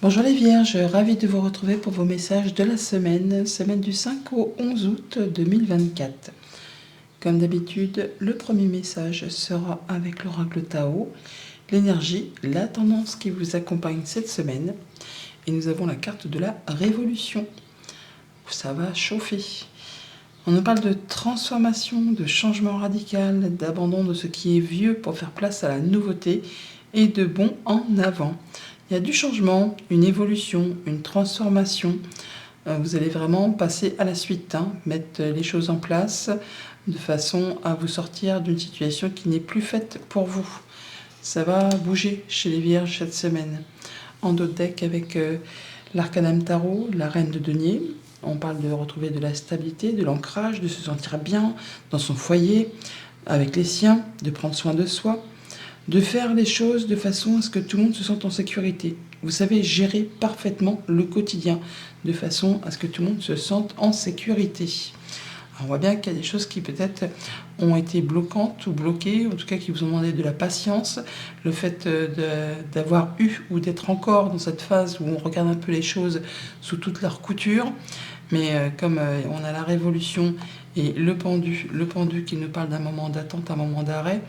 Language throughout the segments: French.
Bonjour les Vierges, ravi de vous retrouver pour vos messages de la semaine du 5 au 11 août 2024. Comme d'habitude, le premier message sera avec l'oracle Tao, l'énergie, la tendance qui vous accompagne cette semaine. Et nous avons la carte de la révolution. Ça va chauffer. On nous parle de transformation, de changement radical, d'abandon de ce qui est vieux pour faire place à la nouveauté et de bond en avant. Il y a du changement, une évolution, une transformation. Vous allez vraiment passer à la suite, mettre les choses en place de façon à vous sortir d'une situation qui n'est plus faite pour vous. Ça va bouger chez les Vierges cette semaine. En d'autres decks avec l'Arcanum Tarot, la Reine de Denier. On parle de retrouver de la stabilité, de l'ancrage, de se sentir bien dans son foyer, avec les siens, de prendre soin de soi, de faire les choses de façon à ce que tout le monde se sente en sécurité. Vous savez gérer parfaitement le quotidien, de façon à ce que tout le monde se sente en sécurité. Alors on voit bien qu'il y a des choses qui peut-être ont été bloquantes ou bloquées, en tout cas qui vous ont demandé de la patience, le fait d'avoir eu ou d'être encore dans cette phase où on regarde un peu les choses sous toute leur couture. Mais comme on a la révolution et le pendu qui nous parle d'un moment d'attente, un moment d'arrêt,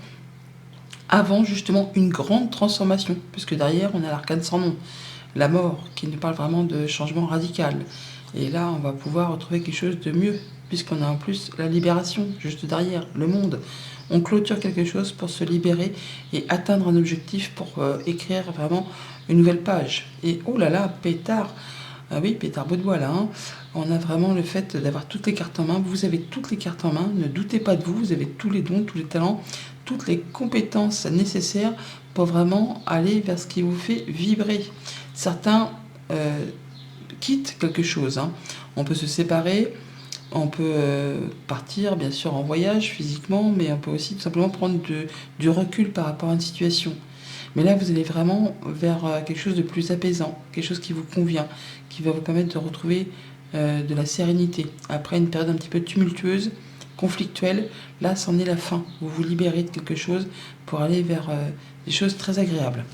avant justement une grande transformation, puisque derrière on a l'arcane sans nom, la mort, qui nous parle vraiment de changement radical. Et là on va pouvoir retrouver quelque chose de mieux, puisqu'on a en plus la libération, juste derrière, le monde. On clôture quelque chose pour se libérer et atteindre un objectif pour écrire vraiment une nouvelle page. Et oh là là, pétard, ah oui, pétard beau de bois là, on a vraiment le fait d'avoir toutes les cartes en main. Vous avez toutes les cartes en main, ne doutez pas de vous, vous avez tous les dons, tous les talents, toutes les compétences nécessaires pour vraiment aller vers ce qui vous fait vibrer. Certains quittent quelque chose. On peut se séparer, on peut partir bien sûr en voyage physiquement, mais on peut aussi tout simplement prendre du recul par rapport à une situation. Mais là, vous allez vraiment vers quelque chose de plus apaisant, quelque chose qui vous convient, qui va vous permettre de retrouver de la sérénité. Après une période un petit peu tumultueuse, conflictuelle, là, c'en est la fin. Vous vous libérez de quelque chose pour aller vers des choses très agréables.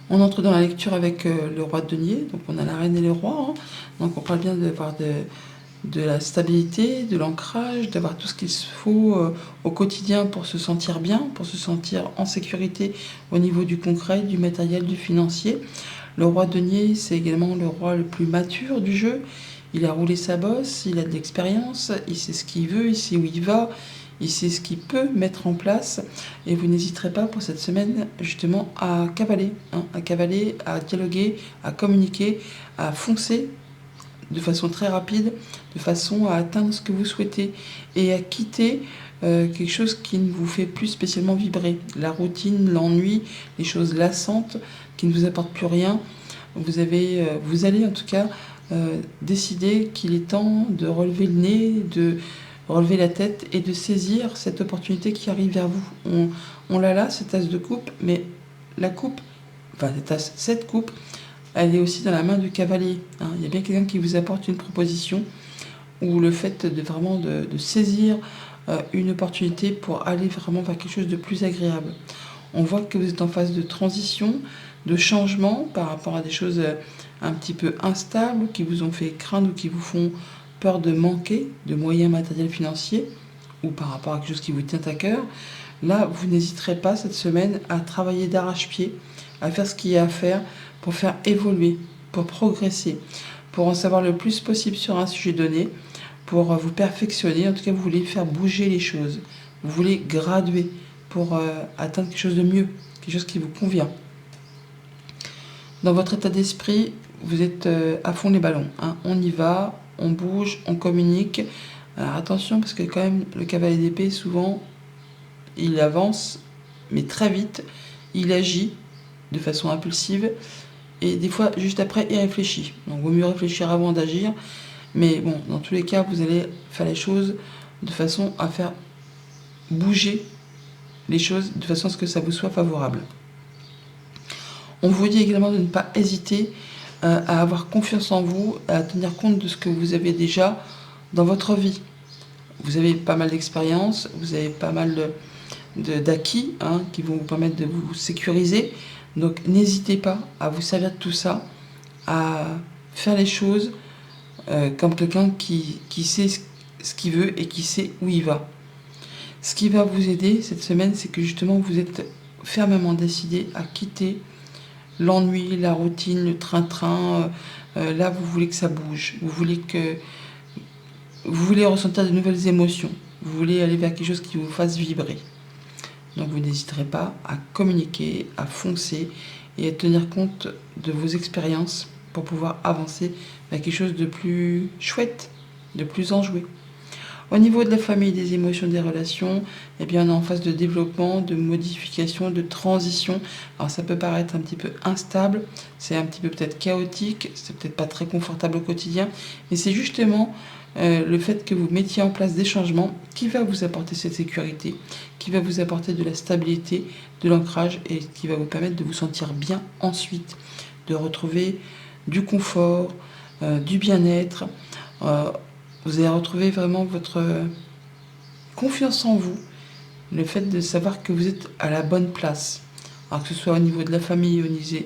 On entre dans la lecture avec le roi de denier, donc on a la reine et le roi. Donc on parle bien d'avoir de la stabilité, de l'ancrage, d'avoir tout ce qu'il faut au quotidien pour se sentir bien, pour se sentir en sécurité au niveau du concret, du matériel, du financier. Le roi de denier, c'est également le roi le plus mature du jeu. Il a roulé sa bosse, il a de l'expérience, il sait ce qu'il veut, il sait où il va, il sait ce qu'il peut mettre en place. Et vous n'hésiterez pas pour cette semaine justement à cavaler, à dialoguer, à communiquer, à foncer de façon très rapide, de façon à atteindre ce que vous souhaitez et à quitter quelque chose qui ne vous fait plus spécialement vibrer. La routine, l'ennui, les choses lassantes qui ne vous apportent plus rien. Vous allez en tout cas décider qu'il est temps de relever le nez, de relever la tête et de saisir cette opportunité qui arrive vers vous. On l'a là, cette tasse de coupe, mais la coupe, cette coupe, elle est aussi dans la main du cavalier. Il y a bien quelqu'un qui vous apporte une proposition ou le fait de vraiment de saisir une opportunité pour aller vraiment vers quelque chose de plus agréable. On voit que vous êtes en phase de transition, de changement par rapport à des choses un petit peu instables qui vous ont fait craindre ou qui vous font peur de manquer de moyens matériels financiers ou par rapport à quelque chose qui vous tient à cœur. Là, vous n'hésiterez pas cette semaine à travailler d'arrache-pied, à faire ce qu'il y a à faire pour faire évoluer, pour progresser, pour en savoir le plus possible sur un sujet donné, pour vous perfectionner. En tout cas, vous voulez faire bouger les choses. Vous voulez graduer pour atteindre quelque chose de mieux, quelque chose qui vous convient. Dans votre état d'esprit, vous êtes à fond les ballons. On y va, on bouge, on communique. Alors attention, parce que quand même, le cavalier d'épée, souvent, il avance, mais très vite. Il agit de façon impulsive. Et des fois, juste après, il réfléchit. Donc, il vaut mieux réfléchir avant d'agir. Mais bon, dans tous les cas, vous allez faire les choses de façon à faire bouger les choses, de façon à ce que ça vous soit favorable. On vous dit également de ne pas hésiter à avoir confiance en vous, à tenir compte de ce que vous avez déjà dans votre vie. Vous avez pas mal d'expérience, vous avez pas mal d'acquis qui vont vous permettre de vous sécuriser, Donc n'hésitez pas à vous servir de tout ça, à faire les choses comme quelqu'un qui sait ce qu'il veut et qui sait où il va. Ce qui va vous aider cette semaine, c'est que justement vous êtes fermement décidé à quitter l'ennui, la routine, le train-train. Là, vous voulez que ça bouge. Vous voulez ressentir de nouvelles émotions. Vous voulez aller vers quelque chose qui vous fasse vibrer. Donc vous n'hésiterez pas à communiquer, à foncer et à tenir compte de vos expériences pour pouvoir avancer vers quelque chose de plus chouette, de plus enjoué. Au niveau de la famille, des émotions, des relations, eh bien on est en phase de développement, de modification, de transition. Alors ça peut paraître un petit peu instable, c'est un petit peu peut-être chaotique, c'est peut-être pas très confortable au quotidien, mais c'est justement le fait que vous mettiez en place des changements qui va vous apporter cette sécurité, qui va vous apporter de la stabilité, de l'ancrage et qui va vous permettre de vous sentir bien ensuite, de retrouver du confort, du bien-être. Vous allez retrouver vraiment votre confiance en vous, le fait de savoir que vous êtes à la bonne place. Alors que ce soit au niveau de la famille,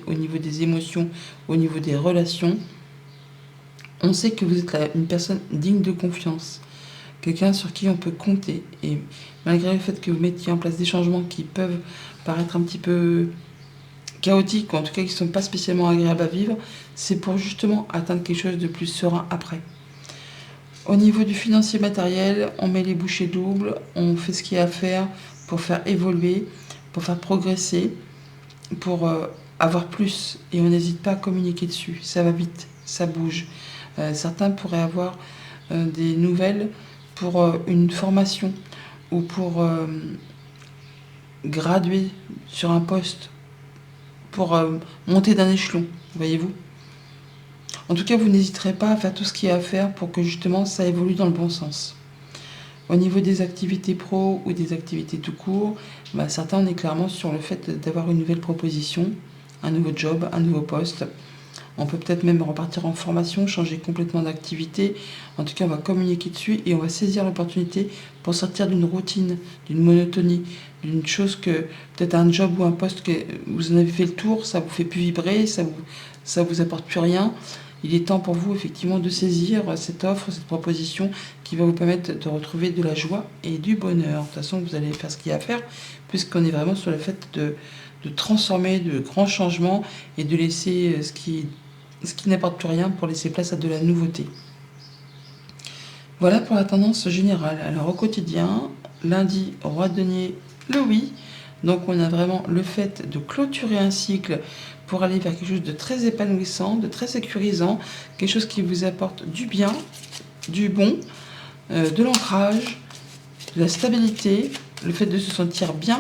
au niveau des émotions, au niveau des relations, on sait que vous êtes une personne digne de confiance, quelqu'un sur qui on peut compter. Et malgré le fait que vous mettiez en place des changements qui peuvent paraître un petit peu chaotiques, ou en tout cas qui ne sont pas spécialement agréables à vivre, c'est pour justement atteindre quelque chose de plus serein après. Au niveau du financier matériel, on met les bouchées doubles, on fait ce qu'il y a à faire pour faire évoluer, pour faire progresser, pour avoir plus. Et on n'hésite pas à communiquer dessus. Ça va vite, ça bouge. Certains pourraient avoir des nouvelles pour une formation ou pour graduer sur un poste, pour monter d'un échelon, voyez-vous. En tout cas, vous n'hésiterez pas à faire tout ce qu'il y a à faire pour que justement ça évolue dans le bon sens. Au niveau des activités pro ou des activités tout court, certains, on est clairement sur le fait d'avoir une nouvelle proposition, un nouveau job, un nouveau poste. On peut peut-être même repartir en formation, changer complètement d'activité. En tout cas, on va communiquer dessus et on va saisir l'opportunité pour sortir d'une routine, d'une monotonie, d'une chose que peut-être un job ou un poste que vous en avez fait le tour, ça vous fait plus vibrer, ça vous apporte plus rien. Il est temps pour vous effectivement de saisir cette offre, cette proposition qui va vous permettre de retrouver de la joie et du bonheur. De toute façon, vous allez faire ce qu'il y a à faire puisqu'on est vraiment sur le fait de transformer de grands changements et de laisser ce qui n'apporte plus rien pour laisser place à de la nouveauté. Voilà pour la tendance générale. Alors au quotidien, lundi, roi de denier, le oui. Donc on a vraiment le fait de clôturer un cycle pour aller vers quelque chose de très épanouissant, de très sécurisant, quelque chose qui vous apporte du bien, du bon, de l'ancrage, de la stabilité, le fait de se sentir bien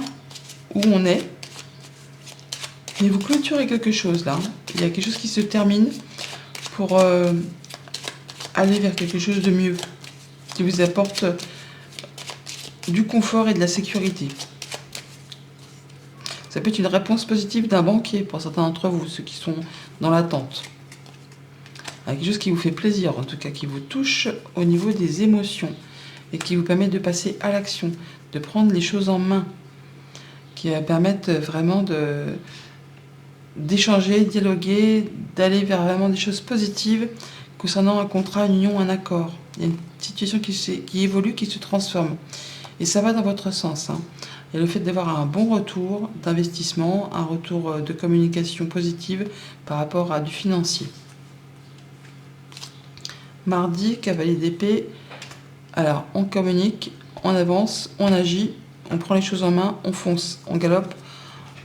où on est. Mais vous clôturez quelque chose là. Il y a quelque chose qui se termine pour aller vers quelque chose de mieux, qui vous apporte du confort et de la sécurité. Ça peut être une réponse positive d'un banquier pour certains d'entre vous, ceux qui sont dans l'attente. Quelque chose qui vous fait plaisir, en tout cas qui vous touche au niveau des émotions et qui vous permet de passer à l'action, de prendre les choses en main, qui va permettre vraiment d'échanger, dialoguer, d'aller vers vraiment des choses positives concernant un contrat, une union, un accord. Il y a une situation qui évolue, qui se transforme. Et ça va dans votre sens. Et le fait d'avoir un bon retour d'investissement, un retour de communication positive par rapport à du financier. Mardi, cavalier d'épée. Alors, on communique, on avance, on agit, on prend les choses en main, on fonce, on galope,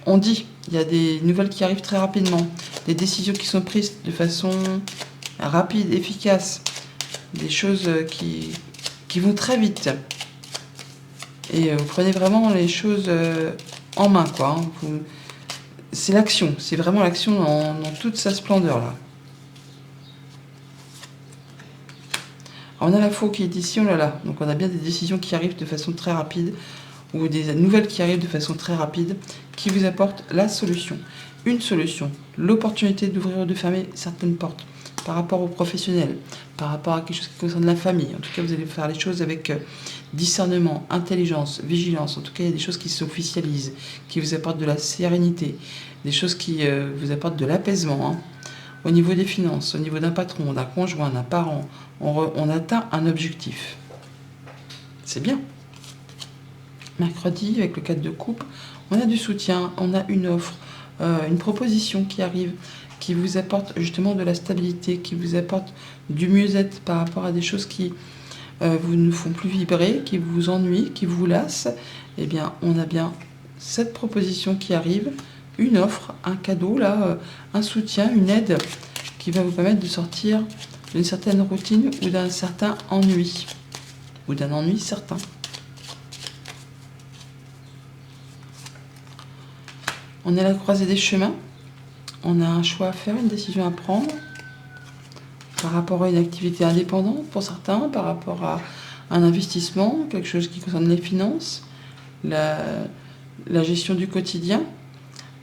on dit. Il y a des nouvelles qui arrivent très rapidement, des décisions qui sont prises de façon rapide, efficace, des choses qui vont très vite. Et vous prenez vraiment les choses en main, quoi. C'est l'action, c'est vraiment l'action dans toute sa splendeur, là. Alors, on a la faux qui est ici, oh là là. Donc on a bien des décisions qui arrivent de façon très rapide, ou des nouvelles qui arrivent de façon très rapide, qui vous apportent la solution. Une solution, l'opportunité d'ouvrir ou de fermer certaines portes. par rapport aux professionnels, par rapport à quelque chose qui concerne la famille. En tout cas, vous allez faire les choses avec discernement, intelligence, vigilance. En tout cas, il y a des choses qui s'officialisent, qui vous apportent de la sérénité, des choses qui vous apportent de l'apaisement. Hein. Au niveau des finances, au niveau d'un patron, d'un conjoint, d'un parent, on atteint un objectif. C'est bien. Mercredi, avec le 4 de coupe, on a du soutien, on a une offre, une proposition qui arrive, qui vous apporte justement de la stabilité, qui vous apporte du mieux-être par rapport à des choses qui vous ne font plus vibrer, qui vous ennuient, qui vous lassent. Eh bien, on a bien cette proposition qui arrive, une offre, un cadeau, là, un soutien, une aide qui va vous permettre de sortir d'une certaine routine ou d'un certain ennui, ou d'un ennui certain. On est à la croisée des chemins, on a un choix à faire, une décision à prendre par rapport à une activité indépendante pour certains, par rapport à un investissement, quelque chose qui concerne les finances, la gestion du quotidien,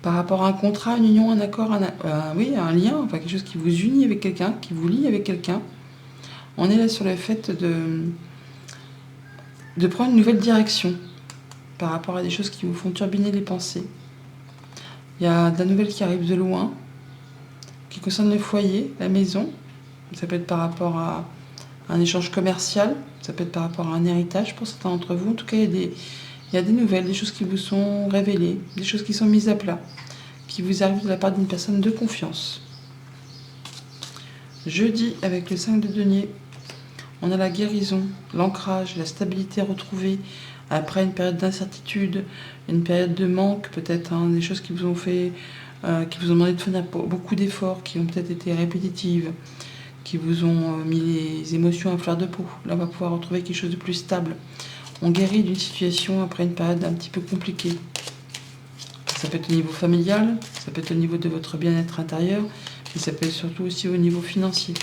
par rapport à un contrat, une union, un accord, un lien, enfin quelque chose qui vous unit avec quelqu'un, qui vous lie avec quelqu'un. On est là sur le fait de prendre une nouvelle direction par rapport à des choses qui vous font turbiner les pensées. Il y a de la nouvelle qui arrive de loin, qui concerne le foyer, la maison. Ça peut être par rapport à un échange commercial, ça peut être par rapport à un héritage pour certains d'entre vous. En tout cas, il y a des nouvelles, des choses qui vous sont révélées, des choses qui sont mises à plat, qui vous arrivent de la part d'une personne de confiance. Jeudi, avec le 5 de denier, on a la guérison, l'ancrage, la stabilité retrouvée après une période d'incertitude, une période de manque, peut-être des choses qui vous ont fait, qui vous ont demandé de faire beaucoup d'efforts, qui ont peut-être été répétitives, qui vous ont mis les émotions à fleur de peau. Là, on va pouvoir retrouver quelque chose de plus stable. On guérit d'une situation après une période un petit peu compliquée. Ça peut être au niveau familial, ça peut être au niveau de votre bien-être intérieur, mais ça peut être surtout aussi au niveau financier.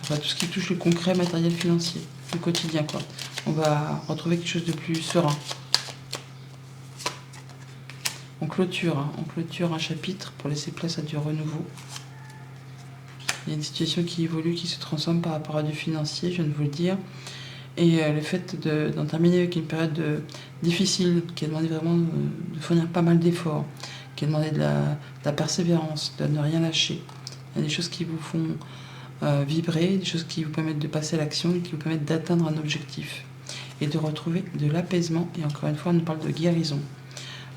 Enfin, tout ce qui touche le concret, matériel, financier, le quotidien, quoi. On va retrouver quelque chose de plus serein. On clôture un chapitre pour laisser place à du renouveau. Il y a une situation qui évolue, qui se transforme par rapport à du financier, je viens de vous le dire. Et le fait d'en terminer avec une période difficile, qui a demandé vraiment de fournir pas mal d'efforts, qui a demandé de la persévérance, de ne rien lâcher. Il y a des choses qui vous font vibrer, des choses qui vous permettent de passer à l'action et qui vous permettent d'atteindre un objectif et de retrouver de l'apaisement. Et encore une fois, on nous parle de guérison.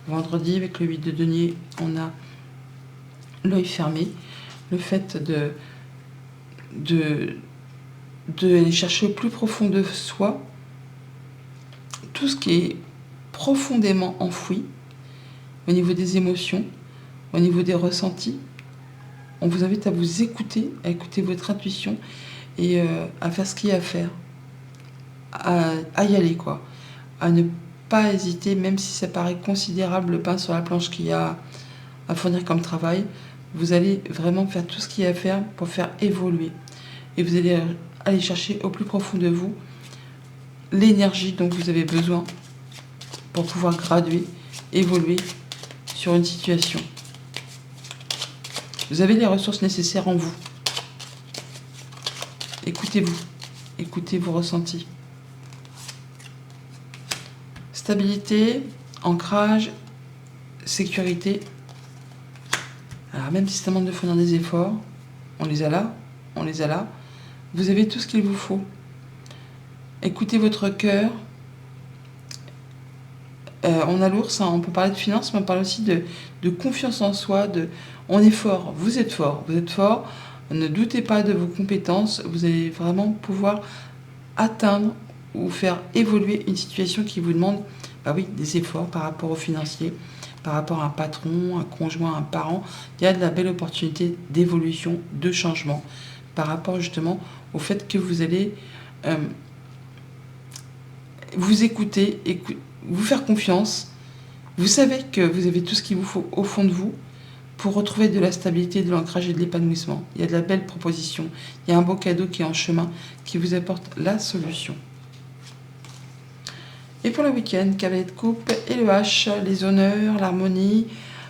Vendredi, avec le 8 de denier, on a l'œil fermé, le fait d'aller chercher au plus profond de soi tout ce qui est profondément enfoui au niveau des émotions, au niveau des ressentis. On vous invite à vous écouter, à écouter votre intuition et à faire ce qu'il y a à faire, à y aller, quoi, à ne pas hésiter, même si ça paraît considérable le pain sur la planche qu'il y a à fournir comme travail. Vous allez vraiment faire tout ce qu'il y a à faire pour faire évoluer. Et vous allez aller chercher au plus profond de vous l'énergie dont vous avez besoin pour pouvoir graduer, évoluer sur une situation. Vous avez les ressources nécessaires en vous. Écoutez-vous, écoutez vos ressentis. Stabilité, ancrage, sécurité. Alors même si ça demande de fournir des efforts, on les a là, on les a là. Vous avez tout ce qu'il vous faut. Écoutez votre cœur. On a l'ours, on peut parler de finances, mais on parle aussi de confiance en soi. On est fort, vous êtes fort, vous êtes fort. Ne doutez pas de vos compétences. Vous allez vraiment pouvoir atteindre ou faire évoluer une situation qui vous demande des efforts par rapport aux financiers, par rapport à un patron, un conjoint, un parent. Il y a de la belle opportunité d'évolution, de changement, par rapport justement au fait que vous allez vous écouter, vous faire confiance. Vous savez que vous avez tout ce qu'il vous faut au fond de vous pour retrouver de la stabilité, de l'ancrage et de l'épanouissement. Il y a de la belle proposition, il y a un beau cadeau qui est en chemin, qui vous apporte la solution. Et pour le week-end, cavalier de coupe et le H, les honneurs, l'harmonie,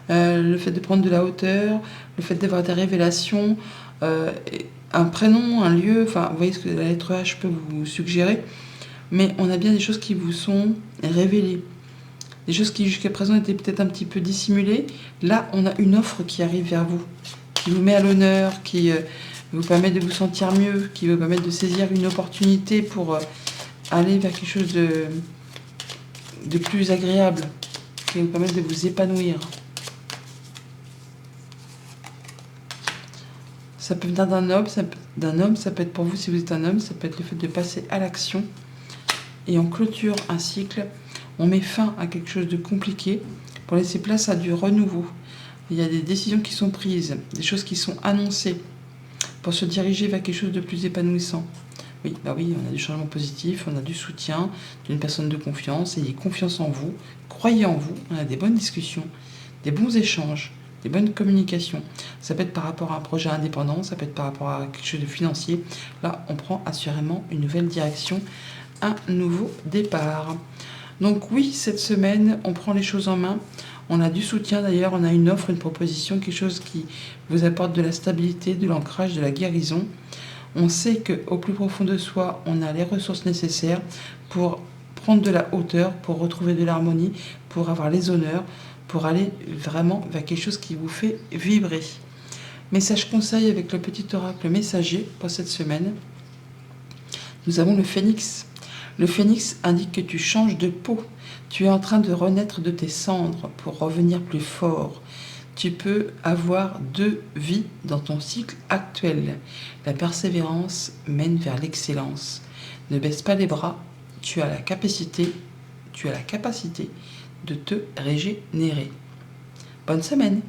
le fait de prendre de la hauteur, le fait d'avoir des révélations, un prénom, un lieu, enfin, vous voyez ce que la lettre H peut vous suggérer, mais on a bien des choses qui vous sont révélées. Des choses qui jusqu'à présent étaient peut-être un petit peu dissimulées. Là, on a une offre qui arrive vers vous, qui vous met à l'honneur, qui vous permet de vous sentir mieux, qui vous permet de saisir une opportunité pour aller vers quelque chose de plus agréable, qui vous permet de vous épanouir. Ça peut venir d'un homme, ça peut être pour vous si vous êtes un homme, ça peut être le fait de passer à l'action. Et on clôture un cycle, on met fin à quelque chose de compliqué pour laisser place à du renouveau. Il y a des décisions qui sont prises, des choses qui sont annoncées pour se diriger vers quelque chose de plus épanouissant. Oui, on a du changement positif, on a du soutien d'une personne de confiance, ayez confiance en vous, croyez en vous, on a des bonnes discussions, des bons échanges, des bonnes communications. Ça peut être par rapport à un projet indépendant, ça peut être par rapport à quelque chose de financier. Là, on prend assurément une nouvelle direction, un nouveau départ. Donc oui, cette semaine, on prend les choses en main. On a du soutien d'ailleurs, on a une offre, une proposition, quelque chose qui vous apporte de la stabilité, de l'ancrage, de la guérison. On sait qu'au plus profond de soi, on a les ressources nécessaires pour prendre de la hauteur, pour retrouver de l'harmonie, pour avoir les honneurs, pour aller vraiment vers quelque chose qui vous fait vibrer. Message conseil avec le petit oracle messager pour cette semaine. Nous avons le phénix. Le phénix indique que tu changes de peau. Tu es en train de renaître de tes cendres pour revenir plus fort. Tu peux avoir 2 vies dans ton cycle actuel. La persévérance mène vers l'excellence. Ne baisse pas les bras. Tu as la capacité de te régénérer. Bonne semaine!